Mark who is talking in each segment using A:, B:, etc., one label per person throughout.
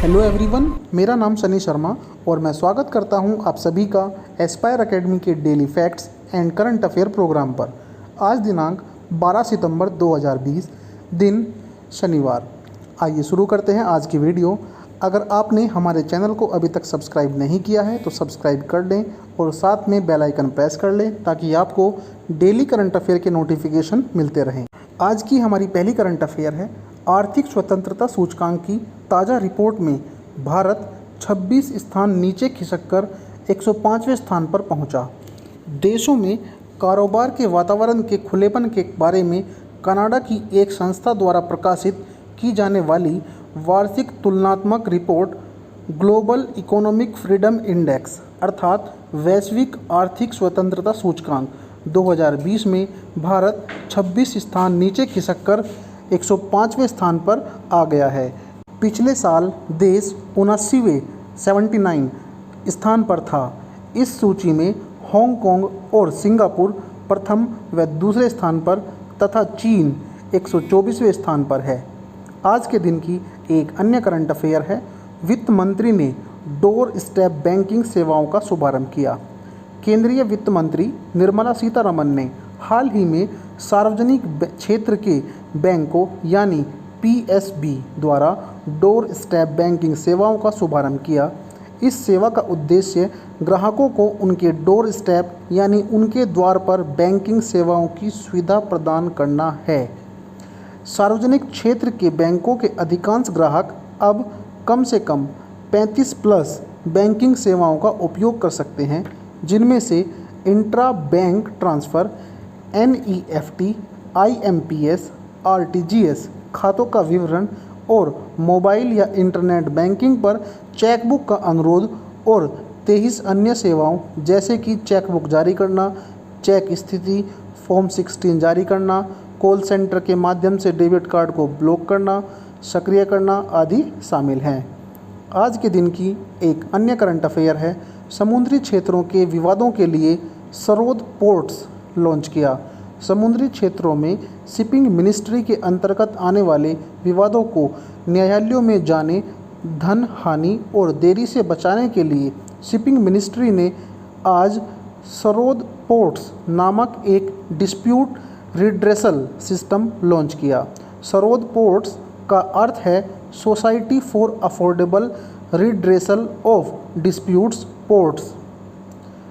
A: Hello everyone, मेरा नाम सनी शर्मा और मैं स्वागत करता हूं आप सभी का एस्पायर एकेडमी के daily facts and current affair program पर। आज दिनांक 12 सितंबर 2020, दिन शनिवार। आइए शुरू करते हैं आज की वीडियो। अगर आपने हमारे चैनल को अभी तक सब्सक्राइब नहीं किया है तो सब्सक्राइब कर लें और साथ में बेल आइकन प्रेस कर लें ताकि आपको डेली करंट अफेयर के नोटिफिकेशन मिलते रहें। आज की हमारी पहली करंट अफेयर है, आर्थिक स्वतंत्रता सूचकांक की ताज़ा रिपोर्ट में भारत 26 स्थान नीचे खिसककर 105वें स्थान पर पहुंचा। देशों में कारोबार के वातावरण के खुलेपन के बारे में कनाडा की एक संस्था द्वारा प्रकाशित की जाने वाली वार्षिक तुलनात्मक report global economic freedom index अर्थात वैश्विक आर्थिक स्वतंत्रता सूचकांक 2020 में भारत 26 स्थान नीचे खिसककर 105वें स्थान पर आ गया है। पिछले साल देश 79वें स्थान पर था। इस सूची में हांगकांग और सिंगापुर प्रथम व दूसरे स्थान पर तथा चीन 124वें स्थान पर है। आज के दिन की एक अन्य करंट अफेयर है, वित्त मंत्री ने डोर स्टेप बैंकिंग सेवाओं का शुभारंभ किया। केंद्रीय वित्त मंत्री निर्मला सीतारमण ने हाल ही में सार्वजनिक क्षेत्र के बैंकों यानी पीएसबी द्वारा डोर स्टेप बैंकिंग सेवाओं का शुभारंभ किया। इस सेवा का उद्देश्य ग्राहकों को उनके डोर स्टेप यानी उनके द्वार पर बैंकिंग सेवाओं की सुविधा प्रदान करना है। सार्वजनिक क्षेत्र के बैंकों के अधिकांश ग्राहक अब कम से कम 35 प्लस बैंकिंग सेवाओं का उपयोग कर सकते हैं, जिनमें से intra bank transfer, NEFT, IMPS, RTGS, खातों का विवरण और मोबाइल या इंटरनेट बैंकिंग पर चेकबुक का अनुरोध और 23 अन्य सेवाओं जैसे कि चेकबुक जारी करना, चेक स्थिति, फॉर्म 16 जारी करना, कॉल सेंटर के माध्यम से डेबिट कार्ड को ब्लॉक करना, सक्रिय करना आदि शामिल हैं। आज के दिन की एक अन्य करंट अफेयर है, समुद्री क्षेत्रों के विवादों के लिए सरोद पोर्ट्स लॉन्च किया। समुद्री क्षेत्रों में शिपिंग मिनिस्ट्री के अंतर्गत आने वाले विवादों को न्यायालयों में जाने, धन हानि और देरी से बचाने के लिए शिपिंग मिनिस्ट्री ने आज सरोद पोर्ट्स नामक एक डिस्प्यूट रिड्रेसल सिस्टम लॉन्च किया। सरोद पोर्ट्स का अर्थ है society for affordable redressal of disputes ports.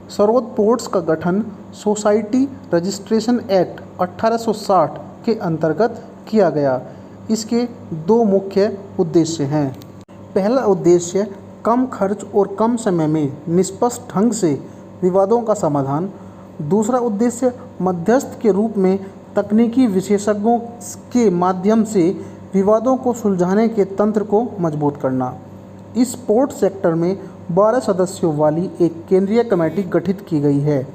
A: Sarod ports का गठन सोसाइटी रजिस्ट्रेशन एक्ट 1860 के अंतर्गत किया गया। इसके दो मुख्य उद्देश्य हैं। पहला उद्देश्य कम खर्च और कम समय में निष्पक्ष ढंग से विवादों का समाधान। दूसरा उद्देश्य मध्यस्थ के रूप में तकनीकी विशेषज्ञों के माध्यम से विवादों को सुलझाने के तंत्र को मजबूत करना। इस पोर्ट सेक्टर में 12 सदस्यों वाली एक केंद्रीय कमेटी गठित की गई है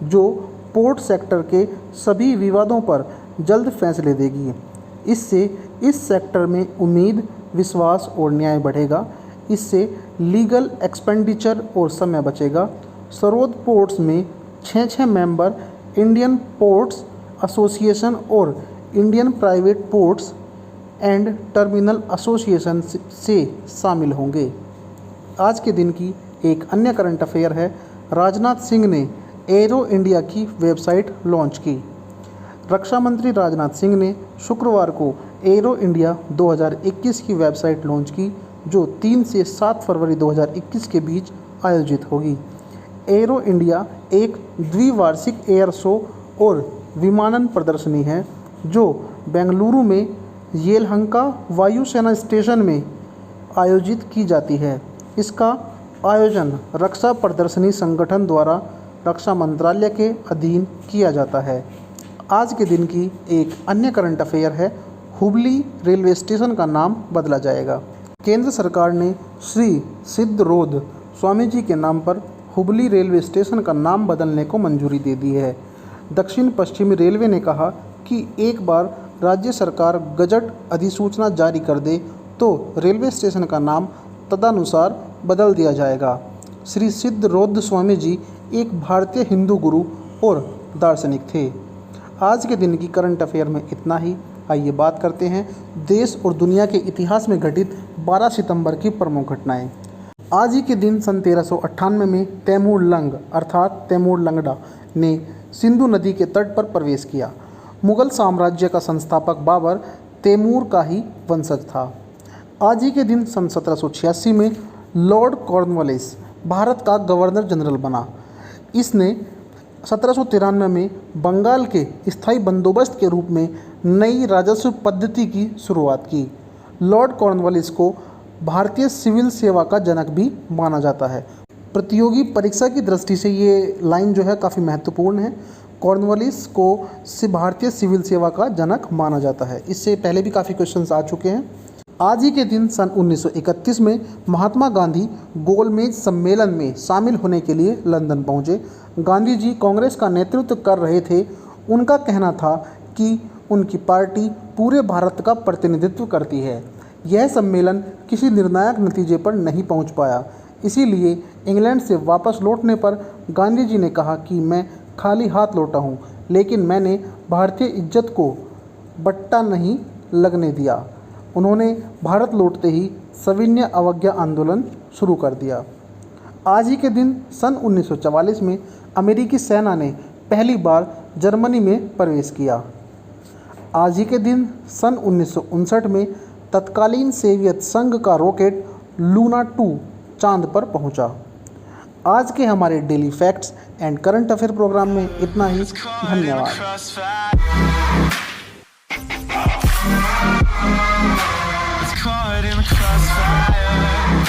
A: जो पोर्ट सेक्टर के सभी विवादों पर जल्द फैसले देगी। इससे इस सेक्टर में उम्मीद, विश्वास और न्याय बढ़ेगा। इससे लीगल एक्सपेंडिचर और समय बचेगा। सरोद पोर्ट्स में 6 मेंबर इंडियन पोर्ट्स एसोसिएशन और Indian private ports and terminal association से शामिल होंगे। आज के दिन की एक अन्य करंट अफेयर है, राजनाथ सिंह ने एरो इंडिया की वेबसाइट लॉन्च की। रक्षा मंत्री राजनाथ सिंह ने शुक्रवार को एरो इंडिया 2021 की वेबसाइट लॉन्च की, जो 3 से 7 फरवरी 2021 के बीच आयोजित होगी। एरो इंडिया एक द्विवार्षिक एयर शो और विमानन प्रदर्शनी है जो बेंगलुरु में येलहंका वायुसेना स्टेशन में आयोजित की जाती है। इसका आयोजन रक्षा प्रदर्शनी संगठन द्वारा रक्षा मंत्रालय के अधीन किया जाता है। आज के दिन की एक अन्य करंट अफेयर है, हुबली रेलवे स्टेशन का नाम बदला जाएगा। केंद्र सरकार ने श्री सिद्धरोद स्वामी जी के नाम पर हुबली रेलवे स्टेशन का नाम बदलने को मंजूरी दे दी है। दक्षिण पश्चिमी रेलवे ने कहा कि एक बार राज्य सरकार गजट अधिसूचना जारी कर दे तो रेलवे स्टेशन का नाम तदनुसार बदल दिया जाएगा। श्री सिद्धरोद स्वामी जी एक भारतीय हिंदू गुरु और दार्शनिक थे। आज के दिन की करंट अफेयर में इतना ही। आइए बात करते हैं देश और दुनिया के इतिहास में घटित 12 सितंबर की प्रमुख घटनाएं। आज ही के दिन सन 1398 में तैमूर लंग अर्थात तैमूर लंगड़ा ने सिंधु नदी के तट पर प्रवेश किया। मुगल साम्राज्य का संस्थापक बाबर तैमूर का ही वंशज था। आज ही के दिन सन 1786 में लॉर्ड कॉर्नवालिस भारत का गवर्नर जनरल बना। इसने 1793 में बंगाल के स्थायी बंदोबस्त के रूप में नई राजस्व पद्धति की शुरुआत की। लॉर्ड कॉर्नवालिस को भारतीय सिविल सेवा का जनक भी माना जाता है। प्रतियोगी परीक्षा की दृष्टि से ये लाइन जो है काफ़ी महत्वपूर्ण है। कॉर्नवालिस को भारतीय सिविल सेवा का जनक माना जाता है। इससे पहले भी काफ़ी क्वेश्चंस आ चुके हैं। आज ही के दिन सन 1931 में महात्मा गांधी गोलमेज सम्मेलन में शामिल होने के लिए लंदन पहुंचे। गांधी जी कांग्रेस का नेतृत्व कर रहे थे। उनका कहना था कि उनकी पार्टी पूरे भारत का प्रतिनिधित्व करती है। यह सम्मेलन किसी निर्णायक नतीजे पर नहीं पहुंच पाया। इसीलिए इंग्लैंड से वापस लौटने पर गांधी जी ने कहा कि मैं खाली हाथ लौटा हूं, लेकिन मैंने भारतीय इज्जत को बट्टा नहीं लगने दिया। उन्होंने भारत लौटते ही सविनय अवज्ञा आंदोलन शुरू कर दिया। आज ही के दिन सन 1944 में अमेरिकी सेना ने पहली बार जर्मनी में प्रवेश किया। आज ही के दिन सन 1959 में तत्कालीन सोवियत संघ का रॉकेट लूना 2 चांद पर पहुंचा। आज के हमारे daily facts and current affair program में इतना ही। धन्यवाद।
B: Caught in the crossfire.